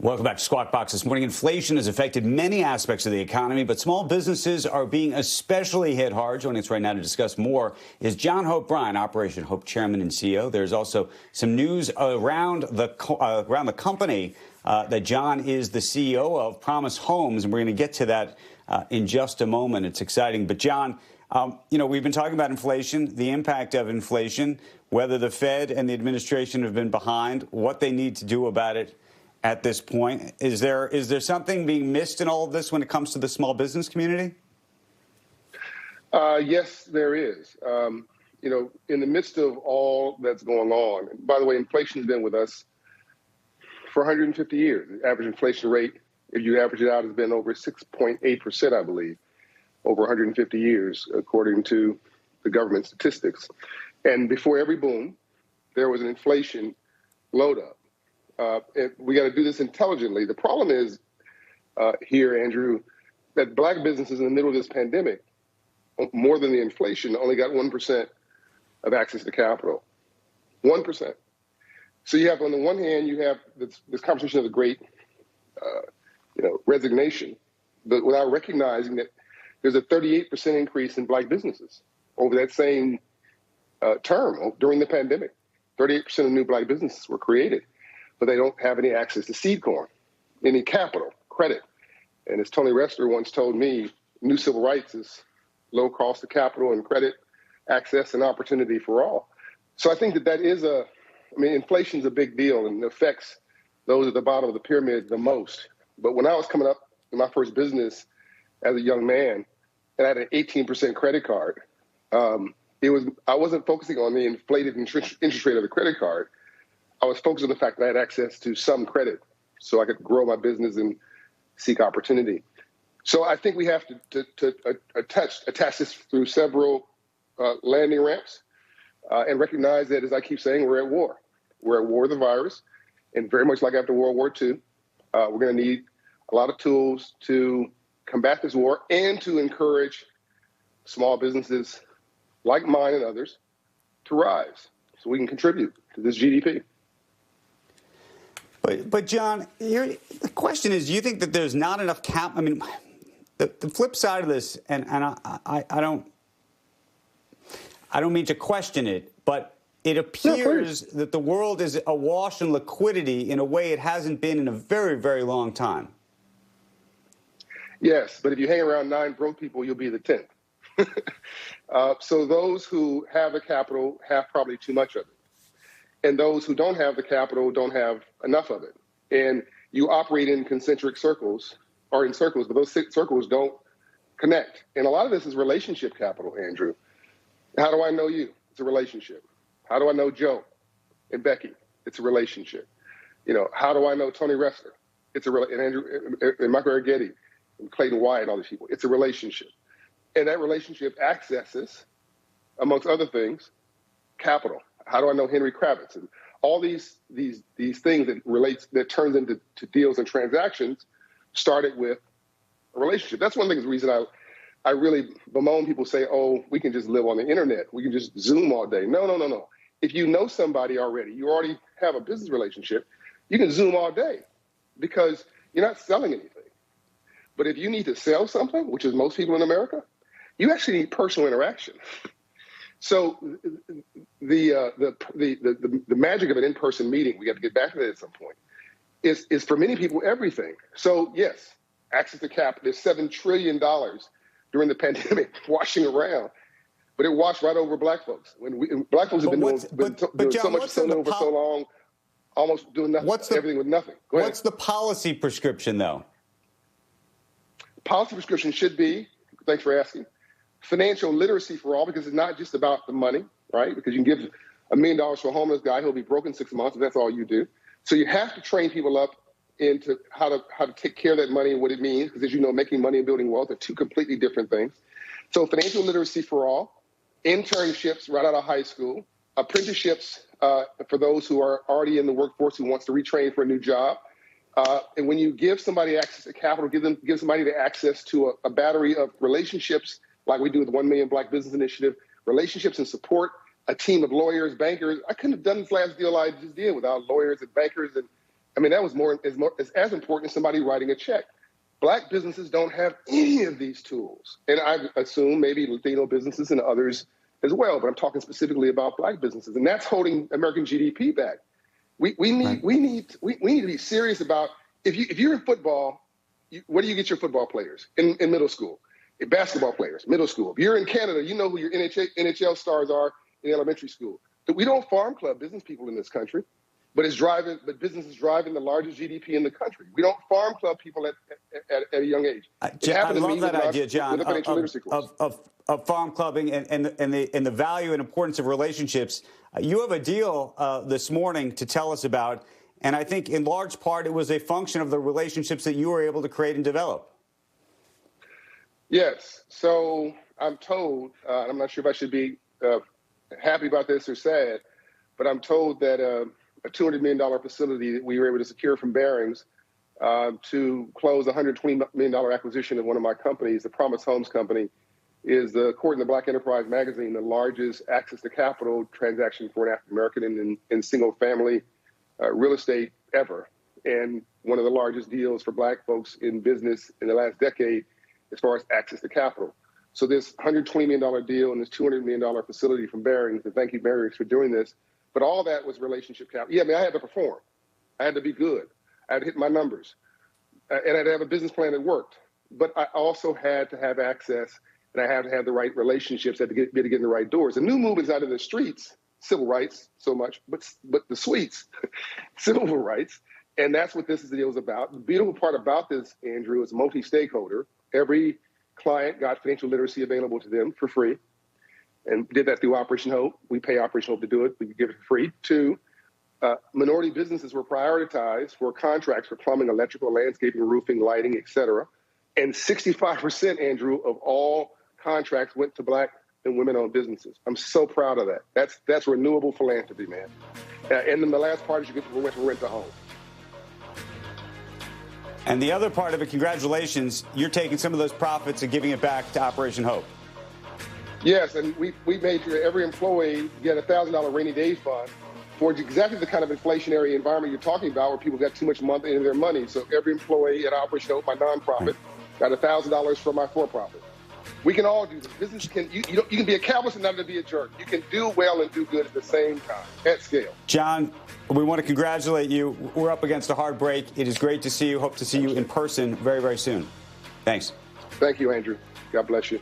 Welcome back to Squawk Box. This morning, inflation has affected many aspects of the economy, but small businesses are being especially hit hard. Joining us right now to discuss more is John Hope Bryant, Operation Hope Chairman and CEO. There's also some news around the company that John is the CEO of, Promise Homes, and we're going to get to that in just a moment. It's exciting. But, John, we've been talking about inflation, the impact of inflation, whether the Fed and the administration have been behind, what they need to do about it. At this point, is there something being missed in all of this when it comes to the small business community? Yes, there is. In the midst of all that's going on, and by the way, inflation has been with us for 150 years. The average inflation rate, if you average it out, has been over 6.8%, I believe, over 150 years, according to the government statistics. And before every boom, there was an inflation load up. We got to do this intelligently. The problem is here, Andrew, that black businesses in the middle of this pandemic, more than the inflation, only got 1% of access to capital. 1%. So you have, on the one hand, you have this conversation of the great, resignation, but without recognizing that there's a 38% increase in black businesses over that same term during the pandemic. 38% of new black businesses were created, but they don't have any access to seed corn, any capital, credit. And as Tony Ressler once told me, new civil rights is low cost of capital and credit, access and opportunity for all. So I think that is inflation is a big deal and affects those at the bottom of the pyramid the most. But when I was coming up in my first business as a young man, and I had an 18% credit card, I wasn't focusing on the inflated interest rate of the credit card. I was focused on the fact that I had access to some credit so I could grow my business and seek opportunity. So I think we have to attach this through several landing ramps and recognize that, as I keep saying, we're at war. We're at war with the virus. And very much like after World War II, we're going to need a lot of tools to combat this war and to encourage small businesses like mine and others to rise so we can contribute to this GDP. But John, the question is, do you think that there's not enough cap? I mean, the flip side of this, and I don't mean to question it, but it appears that the world is awash in liquidity in a way it hasn't been in a very, very long time. Yes, but if you hang around 9 broke people, you'll be the 10th. So those who have the capital have probably too much of it. And those who don't have the capital don't have enough of it. And you operate in concentric circles, or in circles, but those circles don't connect. And a lot of this is relationship capital, Andrew. How do I know you? It's a relationship. How do I know Joe and Becky? It's a relationship. How do I know Tony Ressler? It's and Andrew and Michael Arrighetti and Clayton Wyatt and all these people. It's a relationship. And that relationship accesses, amongst other things, capital. How do I know Henry Kravitz? And all these things that turns into deals and transactions started with a relationship. That's one of the reason I really bemoan people say, oh, we can just live on the internet. We can just Zoom all day. No. If you know somebody already, you already have a business relationship, you can Zoom all day because you're not selling anything. But if you need to sell something, which is most people in America, you actually need personal interaction. So the magic of an in-person meeting, we got to get back to that at some point, is for many people everything. So yes, access to capital. There's $7 trillion during the pandemic washing around, but it washed right over black folks. Black folks have been doing so much for so long, almost doing nothing, everything with nothing. Go ahead. What's the policy prescription, though? Policy prescription should be, thanks for asking, financial literacy for all, because it's not just about the money, right? Because you can give $1 million to a homeless guy, he'll be broke in 6 months if that's all you do. So you have to train people up into how to take care of that money and what it means, because as you know, making money and building wealth are two completely different things. So financial literacy for all, internships right out of high school, apprenticeships for those who are already in the workforce who wants to retrain for a new job. And when you give somebody access to capital, give somebody the access to a battery of relationships, like we do with the 1 Million Black Business Initiative, relationships and support, a team of lawyers, bankers. I couldn't have done this last deal I just did without lawyers and bankers and I mean, that was it's as important as somebody writing a check. Black businesses don't have any of these tools. And I assume maybe Latino businesses and others as well, but I'm talking specifically about Black businesses. And that's holding American GDP back. We need to be serious about, if you're in football, where do you get your football players? In middle school. Basketball players, middle school. If you're in Canada, you know who your NHL stars are in elementary school. But we don't farm club business people in this country, but business is driving the largest GDP in the country. We don't farm club people at a young age. I love that idea, John, of farm clubbing and the value and importance of relationships. You have a deal this morning to tell us about, and I think in large part it was a function of the relationships that you were able to create and develop. Yes. So I'm told, I'm not sure if I should be happy about this or sad, but I'm told that a $200 million facility that we were able to secure from Barings to close a $120 million acquisition of one of my companies, the Promise Homes Company, is, according to Black Enterprise Magazine, the largest access to capital transaction for an African American in single-family real estate ever, and one of the largest deals for Black folks in business in the last decade as far as access to capital. So this $120 million deal and this $200 million facility from Barings, and thank you, Barings, for doing this, but all that was relationship capital. Yeah, I mean, I had to perform. I had to be good. I had to hit my numbers. And I had to have a business plan that worked. But I also had to have access, and I had to have the right relationships. I had to get in the right doors. The new movement's out in the streets, civil rights so much, but the sweets, civil rights. And that's what this deal is about. The beautiful part about this, Andrew, is multi-stakeholder. Every client got financial literacy available to them for free, and did that through Operation Hope. We pay Operation Hope to do it. We give it for free. 2, minority businesses were prioritized for contracts for plumbing, electrical, landscaping, roofing, lighting, et cetera. And 65%, Andrew, of all contracts went to Black and women-owned businesses. I'm so proud of that. That's renewable philanthropy, man. And then the last part is you get to rent a home. And the other part of it, congratulations, you're taking some of those profits and giving it back to Operation Hope. Yes, and we made sure every employee get a $1,000 rainy day fund for exactly the kind of inflationary environment you're talking about, where people got too much money in their money. So every employee at Operation Hope, my nonprofit, got $1,000 from my for-profit. We can all do this. Business you can be a capitalist and not to be a jerk. You can do well and do good at the same time, at scale. John, we want to congratulate you. We're up against a hard break. It is great to see you. Hope to see you in person very, very soon. Thanks. Thank you, Andrew. God bless you.